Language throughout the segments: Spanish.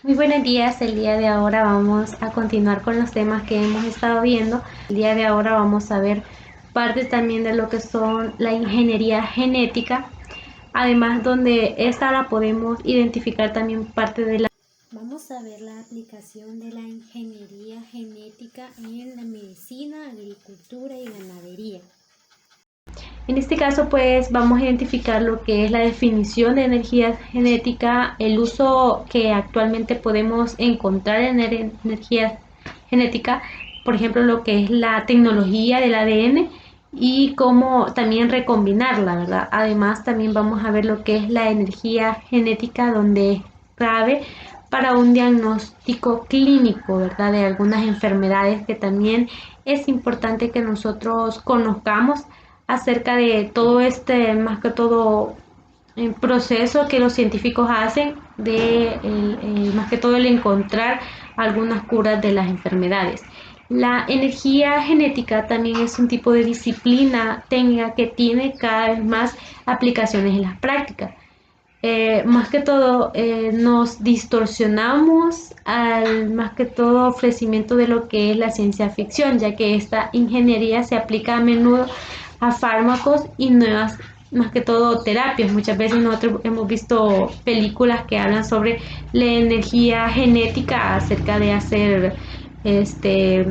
Muy buenos días, el día de ahora vamos a continuar con los temas que hemos estado viendo. El día de ahora vamos a ver parte también de lo que son la ingeniería genética, además donde esta la podemos identificar también parte de la... Vamos a ver la aplicación de la ingeniería genética en la medicina, agricultura y ganadería. En este caso, pues vamos a identificar lo que es la definición de energía genética, el uso que actualmente podemos encontrar en energía genética, por ejemplo, lo que es la tecnología del ADN y cómo también recombinarla, ¿verdad? Además, también vamos a ver lo que es la energía genética, donde es clave para un diagnóstico clínico, ¿verdad? De algunas enfermedades que también es importante que nosotros conozcamos acerca de todo este, más que todo, el proceso que los científicos hacen de, más que todo, el encontrar algunas curas de las enfermedades. La energía genética también es un tipo de disciplina técnica que tiene cada vez más aplicaciones en las prácticas. Más que todo nos distorsionamos al más que todo ofrecimiento de lo que es la ciencia ficción, ya que esta ingeniería se aplica a menudo a fármacos y nuevas, más que todo, terapias. Muchas veces nosotros hemos visto películas que hablan sobre la energía genética acerca de hacer este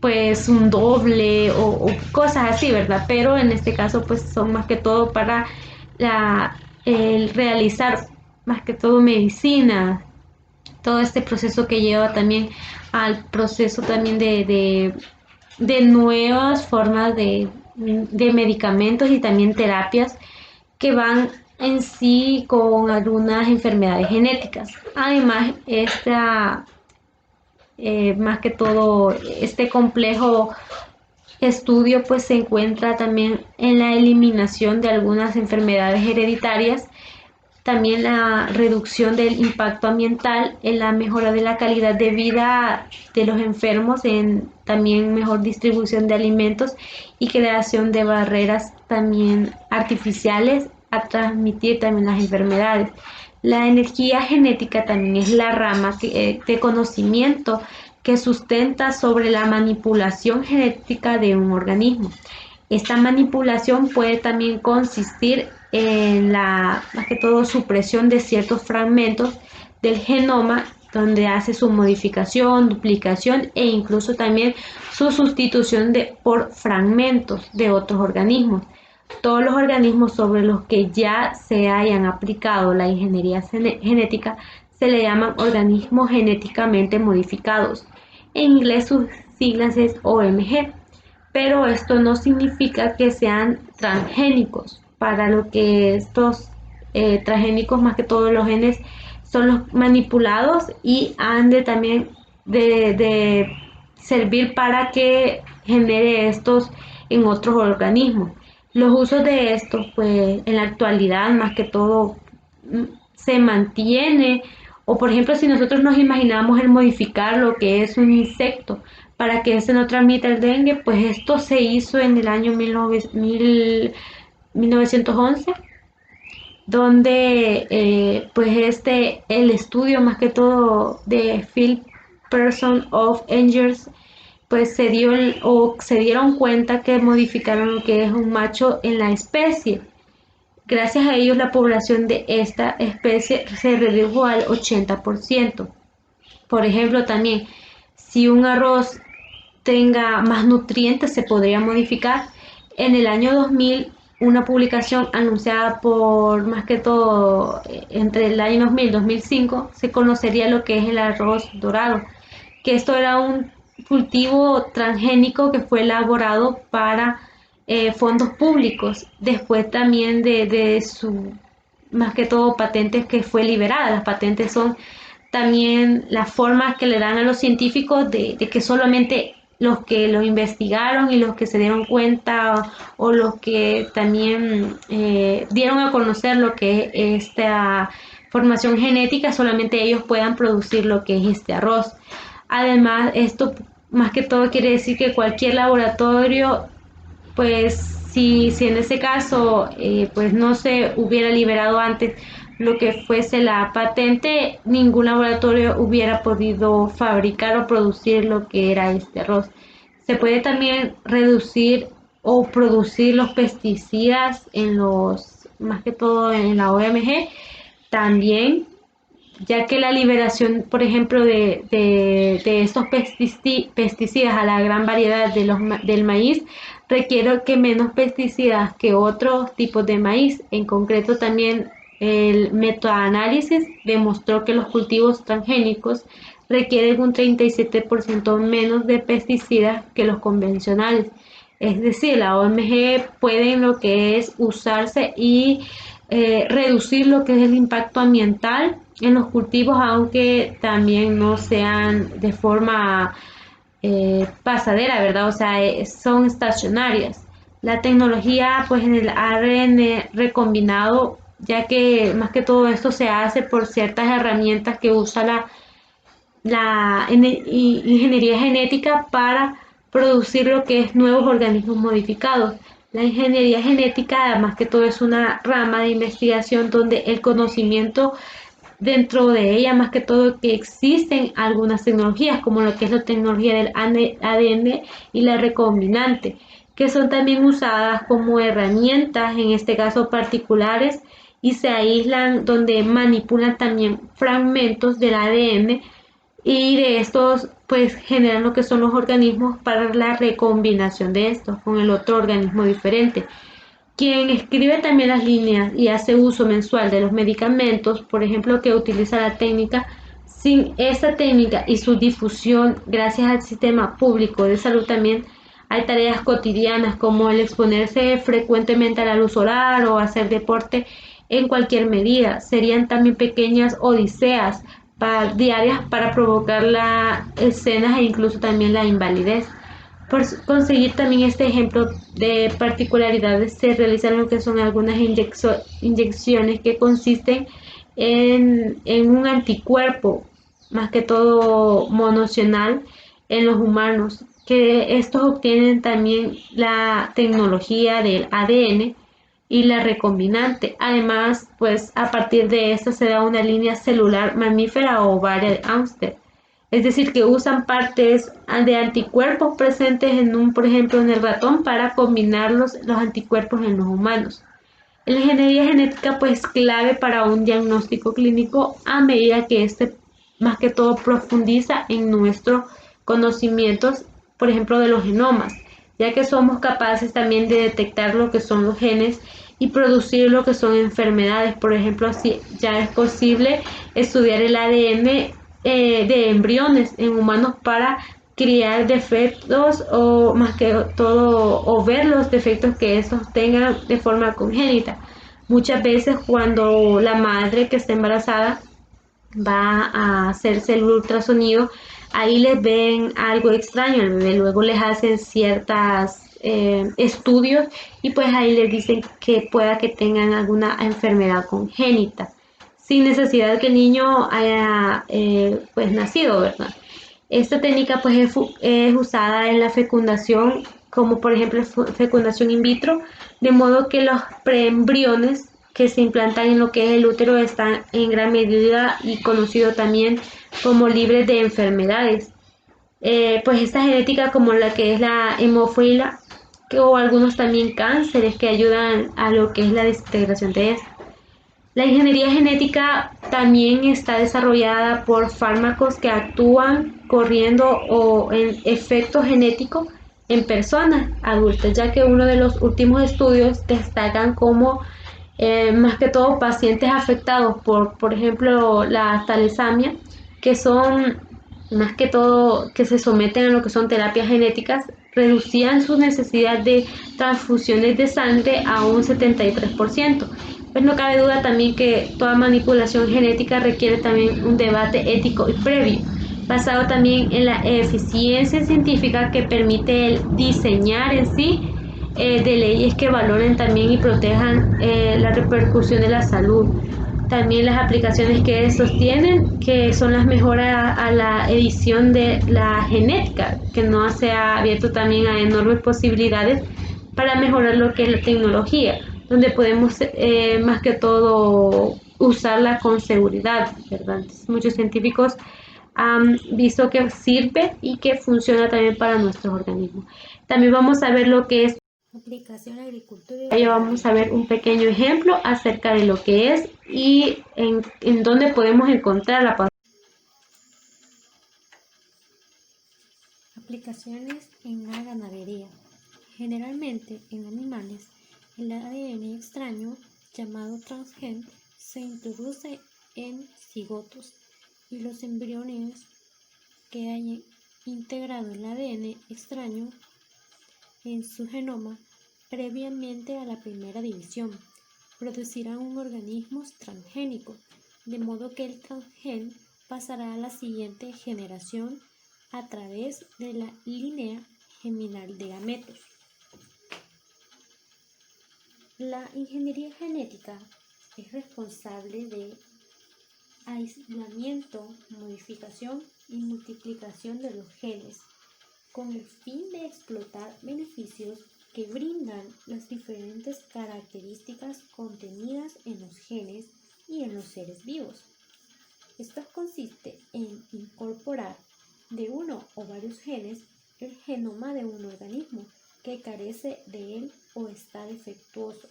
pues un doble o cosas así, ¿verdad? Pero en este caso pues son más que todo para el realizar más que todo medicina, todo este proceso que lleva también al proceso también de nuevas formas de medicamentos y también terapias que van en sí con algunas enfermedades genéticas. Además, más que todo, este complejo estudio pues se encuentra también en la eliminación de algunas enfermedades hereditarias, también la reducción del impacto ambiental, en la mejora de la calidad de vida de los enfermos, en también mejor distribución de alimentos y creación de barreras también artificiales a transmitir también las enfermedades. La energía genética también es la rama de conocimiento que sustenta sobre la manipulación genética de un organismo. Esta manipulación puede también consistir en la, más que todo, supresión de ciertos fragmentos del genoma, donde hace su modificación, duplicación e incluso también su sustitución por fragmentos de otros organismos. Todos los organismos sobre los que ya se hayan aplicado la ingeniería genética se le llaman organismos genéticamente modificados. En inglés sus siglas es OMG, pero esto no significa que sean transgénicos. Para lo que estos transgénicos, más que todos los genes, son los manipulados y han de también de servir para que genere estos en otros organismos. Los usos de estos, pues en la actualidad, más que todo, se mantiene, o por ejemplo, si nosotros nos imaginamos el modificar lo que es un insecto para que este no transmita el dengue, pues esto se hizo en el año 1911, donde pues el estudio más que todo de Phil Person of Angers, pues se dieron cuenta que modificaron lo que es un macho en la especie. Gracias a ellos la población de esta especie se redujo al 80%. Por ejemplo, también si un arroz tenga más nutrientes se podría modificar. En el año 2000, una publicación anunciada por más que todo entre el año 2000 y 2005 se conocería lo que es el arroz dorado, que esto era un cultivo transgénico que fue elaborado para fondos públicos, después también de su, más que todo, patentes que fue liberada. Las patentes son también las formas que le dan a los científicos de que solamente los que lo investigaron y los que se dieron cuenta o los que también dieron a conocer lo que es esta formación genética, solamente ellos puedan producir lo que es este arroz. Además, esto más que todo quiere decir que cualquier laboratorio, pues si en ese caso pues no se hubiera liberado antes lo que fuese la patente, ningún laboratorio hubiera podido fabricar o producir lo que era este arroz. Se puede también reducir o producir los pesticidas más que todo en la OMG, también, ya que la liberación, por ejemplo, de estos pesticidas a la gran variedad del maíz requiere que menos pesticidas que otros tipos de maíz. En concreto, también el metaanálisis demostró que los cultivos transgénicos requieren un 37% menos de pesticidas que los convencionales. Es decir, la OMG puede en lo que es usarse y reducir lo que es el impacto ambiental en los cultivos, aunque también no sean de forma pasadera, ¿verdad? O sea, son estacionarias. La tecnología, pues en el ARN recombinado, ya que más que todo esto se hace por ciertas herramientas que usa la ingeniería genética para producir lo que es nuevos organismos modificados. La ingeniería genética, más que todo, es una rama de investigación donde el conocimiento dentro de ella, más que todo, que existen algunas tecnologías, como lo que es la tecnología del ADN y la recombinante, que son también usadas como herramientas, en este caso particulares, y se aíslan donde manipulan también fragmentos del ADN y de estos pues generan lo que son los organismos para la recombinación de estos con el otro organismo diferente. Quien escribe también las líneas y hace uso mensual de los medicamentos, por ejemplo, que utiliza la técnica, sin esta técnica y su difusión gracias al sistema público de salud también hay tareas cotidianas como el exponerse frecuentemente a la luz solar o hacer deporte en cualquier medida. Serían también pequeñas odiseas diarias para provocar las escenas e incluso también la invalidez. Por conseguir también este ejemplo de particularidades, se realizan lo que son algunas inyecciones que consisten en un anticuerpo, más que todo monocional, en los humanos, que estos obtienen también la tecnología del ADN y la recombinante. Además, pues a partir de esto se da una línea celular mamífera o ovaria de Amster. Es decir, que usan partes de anticuerpos presentes por ejemplo, en el ratón para combinar los anticuerpos en los humanos. La ingeniería genética pues clave para un diagnóstico clínico a medida que este más que todo profundiza en nuestros conocimientos, por ejemplo, de los genomas, ya que somos capaces también de detectar lo que son los genes y producir lo que son enfermedades. Por ejemplo, si ya es posible estudiar el ADN de embriones en humanos para criar defectos o más que todo o ver los defectos que estos tengan de forma congénita. Muchas veces cuando la madre que está embarazada va a hacerse el ultrasonido, ahí les ven algo extraño al bebé, luego les hacen ciertos estudios y pues ahí les dicen que pueda que tengan alguna enfermedad congénita sin necesidad de que el niño haya pues nacido, ¿verdad? Esta técnica pues es usada en la fecundación, como por ejemplo fecundación in vitro, de modo que los preembriones que se implantan en lo que es el útero están en gran medida y conocido también como libres de enfermedades. Pues esta genética como la que es la hemofila o algunos también cánceres que ayudan a lo que es la desintegración de esto. La ingeniería genética también está desarrollada por fármacos que actúan corriendo o en efecto genético en personas adultas, ya que uno de los últimos estudios destacan como más que todo pacientes afectados por ejemplo, la talasemia, que son más que todo que se someten a lo que son terapias genéticas, reducían su necesidad de transfusiones de sangre a un 73%. Pues no cabe duda también que toda manipulación genética requiere también un debate ético y previo, basado también en la eficiencia científica que permite el diseñar en sí de leyes que valoren también y protejan la repercusión de la salud. También las aplicaciones que estos tienen, que son las mejoras a la edición de la genética, que no se ha abierto también a enormes posibilidades para mejorar lo que es la tecnología, donde podemos más que todo usarla con seguridad, ¿verdad? Entonces, muchos científicos han visto que sirve y que funciona también para nuestro organismo. También vamos a ver lo que es. Aplicación a la agricultura y Ahí vamos a ganadería. ver un pequeño ejemplo acerca de lo que es y en dónde podemos encontrar la. Aplicaciones en la ganadería. Generalmente en animales, el ADN extraño llamado transgen se introduce en cigotos y los embriones que hayan integrado el ADN extraño en su genoma previamente a la primera división producirán un organismo transgénico, de modo que el transgen pasará a la siguiente generación a través de la línea geminal de gametos. La ingeniería genética es responsable de aislamiento, modificación y multiplicación de los genes, con el fin de explotar beneficios que brindan las diferentes características contenidas en los genes y en los seres vivos. Esto consiste en incorporar de uno o varios genes el genoma de un organismo que carece de él o está defectuoso,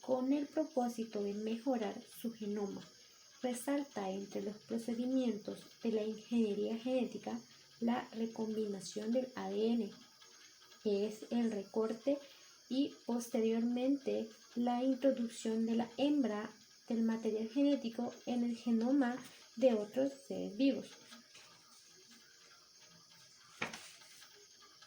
con el propósito de mejorar su genoma. Resalta entre los procedimientos de la ingeniería genética la recombinación del ADN, que es el recorte, y posteriormente la introducción de la hembra del material genético en el genoma de otros seres vivos.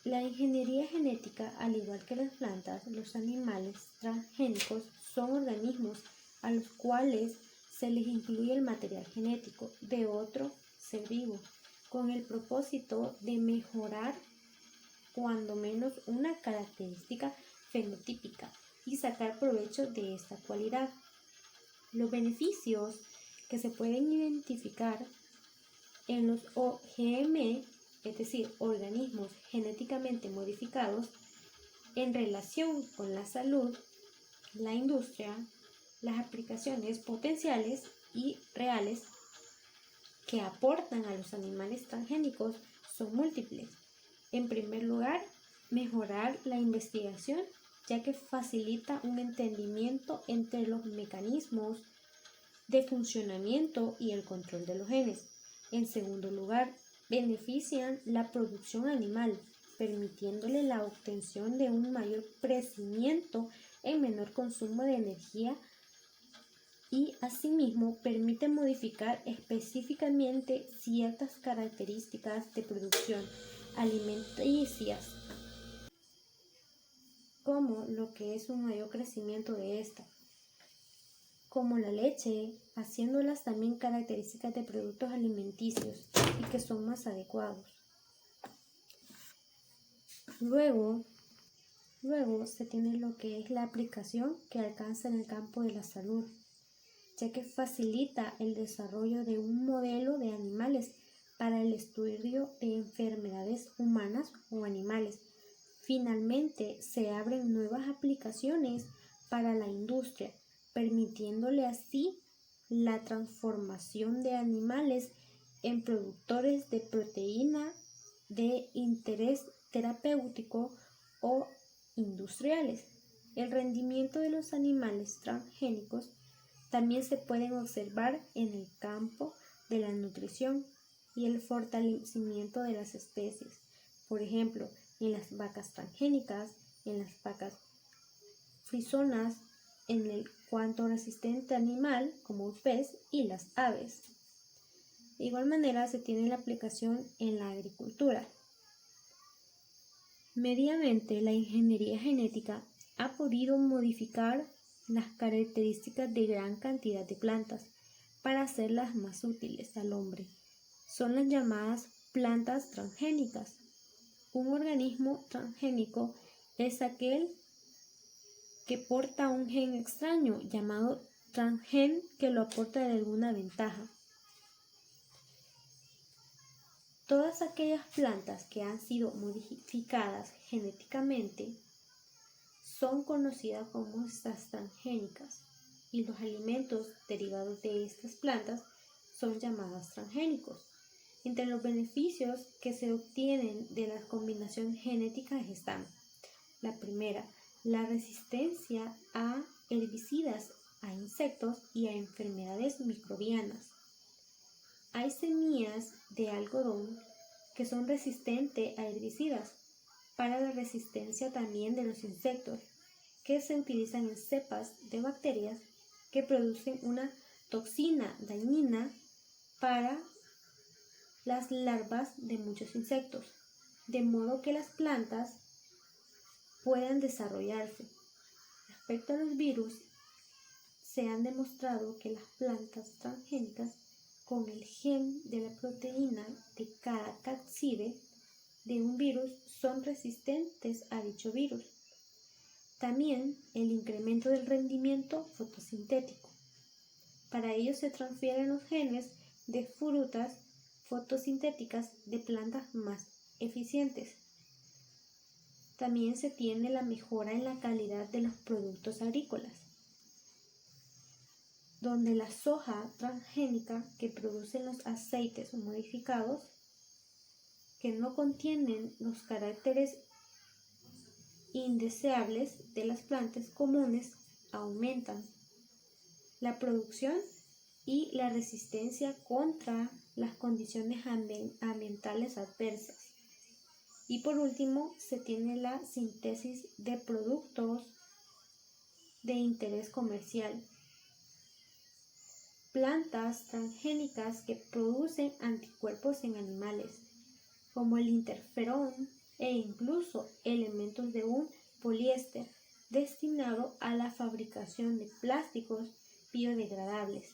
La ingeniería genética, al igual que las plantas, los animales transgénicos son organismos a los cuales se les incluye el material genético de otro ser vivo, con el propósito de mejorar cuando menos una característica fenotípica y sacar provecho de esta cualidad. Los beneficios que se pueden identificar en los OGM, es decir, organismos genéticamente modificados, en relación con la salud, la industria, las aplicaciones potenciales y reales que aportan a los animales transgénicos son múltiples. En primer lugar, mejorar la investigación, ya que facilita un entendimiento entre los mecanismos de funcionamiento y el control de los genes. En segundo lugar, benefician la producción animal, permitiéndole la obtención de un mayor crecimiento en menor consumo de energía, y asimismo permite modificar específicamente ciertas características de producción alimenticias, como lo que es un mayor crecimiento de esta, como la leche, haciéndolas también características de productos alimenticios y que son más adecuados. Luego se tiene lo que es la aplicación que alcanza en el campo de la salud, ya que facilita el desarrollo de un modelo de animales para el estudio de enfermedades humanas o animales. Finalmente, se abren nuevas aplicaciones para la industria, permitiéndole así la transformación de animales en productores de proteína de interés terapéutico o industriales. El rendimiento de los animales transgénicos también se pueden observar en el campo de la nutrición y el fortalecimiento de las especies. Por ejemplo, en las vacas transgénicas, en las vacas frisonas, en el cuanto resistente animal como el pez y las aves. De igual manera se tiene la aplicación en la agricultura. Mediante la ingeniería genética ha podido modificar las características de gran cantidad de plantas para hacerlas más útiles al hombre. Son las llamadas plantas transgénicas. Un organismo transgénico es aquel que porta un gen extraño llamado transgen que lo aporta de alguna ventaja. Todas aquellas plantas que han sido modificadas genéticamente son conocidas como estas transgénicas. y los alimentos derivados de estas plantas son llamados transgénicos. Entre los beneficios que se obtienen de las combinaciones genéticas están: la primera, la resistencia a herbicidas, a insectos y a enfermedades microbianas. Hay semillas de algodón que son resistentes a herbicidas para la resistencia también de los insectos, que se utilizan en cepas de bacterias que producen una toxina dañina para las larvas de muchos insectos, de modo que las plantas puedan desarrollarse. Respecto a los virus, se han demostrado que las plantas transgénicas con el gen de la proteína de cada capside de un virus son resistentes a dicho virus. También el incremento del rendimiento fotosintético. Para ello se transfieren los genes de frutas fotosintéticas de plantas más eficientes. También se tiene la mejora en la calidad de los productos agrícolas, donde la soja transgénica que producen los aceites modificados que no contienen los caracteres indeseables de las plantas comunes aumentan la producción y la resistencia contra las condiciones ambientales adversas. Y por último, se tiene la síntesis de productos de interés comercial. Plantas transgénicas que producen anticuerpos en animales, como el interferón e incluso elementos de un poliéster destinado a la fabricación de plásticos biodegradables.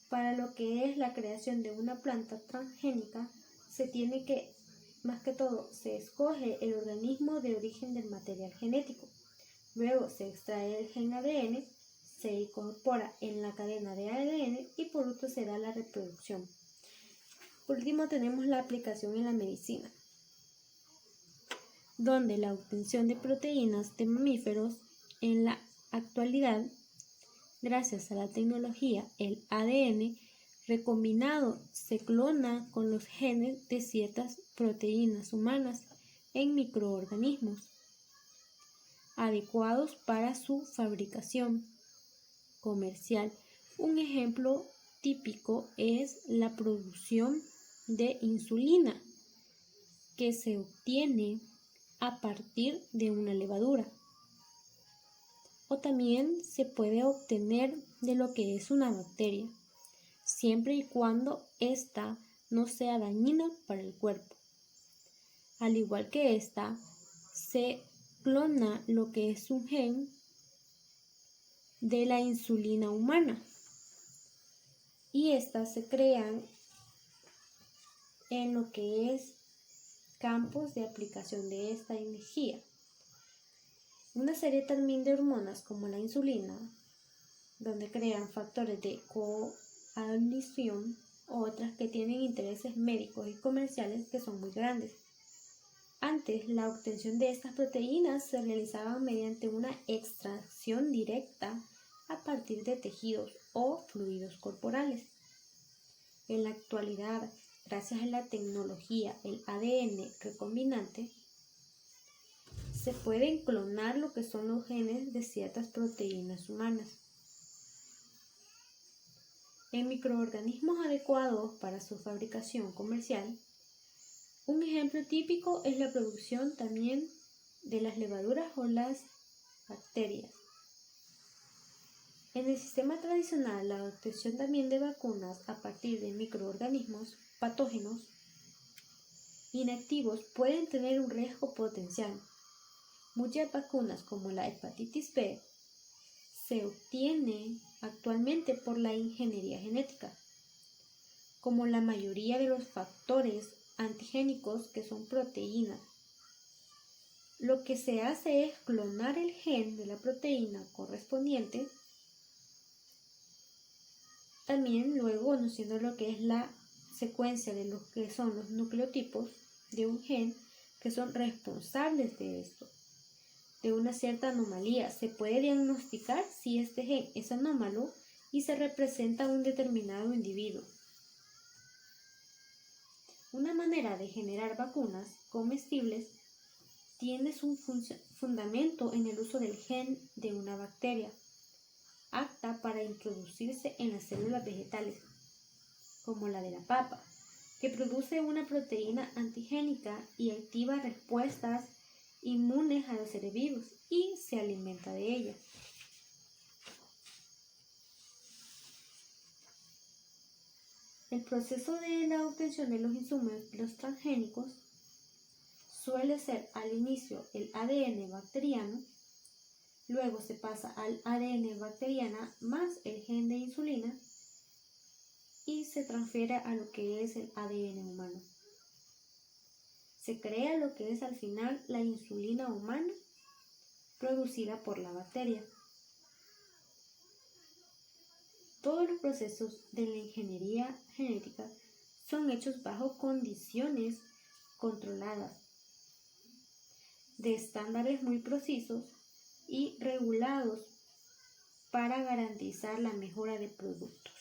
Para lo que es la creación de una planta transgénica, se tiene que, más que todo, se escoge el organismo de origen del material genético. Luego se extrae el gen ADN, se incorpora en la cadena de ADN y por último se da la reproducción. Por último tenemos la aplicación en la medicina, donde la obtención de proteínas de mamíferos en la actualidad, gracias a la tecnología, el ADN recombinado se clona con los genes de ciertas proteínas humanas en microorganismos adecuados para su fabricación comercial. Un ejemplo típico es la producción de insulina, que se obtiene a partir de una levadura. O también se puede obtener de lo que es una bacteria, siempre y cuando ésta no sea dañina para el cuerpo. Al igual que ésta, se clona lo que es un gen de la insulina humana y estas se crean en lo que es campos de aplicación de esta energía. Una serie también de hormonas como la insulina, donde crean factores de coagulación, otras que tienen intereses médicos y comerciales que son muy grandes. Antes, la obtención de estas proteínas se realizaba mediante una extracción directa a partir de tejidos o fluidos corporales. En la actualidad, gracias a la tecnología, el ADN recombinante, se pueden clonar lo que son los genes de ciertas proteínas humanas. En microorganismos adecuados para su fabricación comercial, un ejemplo típico es la producción también de las levaduras o las bacterias. En el sistema tradicional, la obtención también de vacunas a partir de microorganismos patógenos inactivos pueden tener un riesgo potencial. Muchas vacunas como la hepatitis B se obtienen actualmente por la ingeniería genética, como la mayoría de los factores antigénicos que son proteínas. Lo que se hace es clonar el gen de la proteína correspondiente, también luego conociendo lo que es la secuencia de lo que son los nucleotipos de un gen que son responsables de esto. de una cierta anomalía. Se puede diagnosticar si este gen es anómalo y se representa a un determinado individuo. Una manera de generar vacunas comestibles tiene su fundamento en el uso del gen de una bacteria, apta para introducirse en las células vegetales, como la de la papa, que produce una proteína antigénica y activa respuestas inmunes a los seres vivos y se alimenta de ellas. El proceso de la obtención de los insumos los transgénicos suele ser al inicio el ADN bacteriano, luego se pasa al ADN bacteriana más el gen de insulina y se transfiere a lo que es el ADN humano. Se crea lo que es al final la insulina humana producida por la bacteria. Todos los procesos de la ingeniería genética son hechos bajo condiciones controladas, de estándares muy precisos y regulados para garantizar la mejora de productos.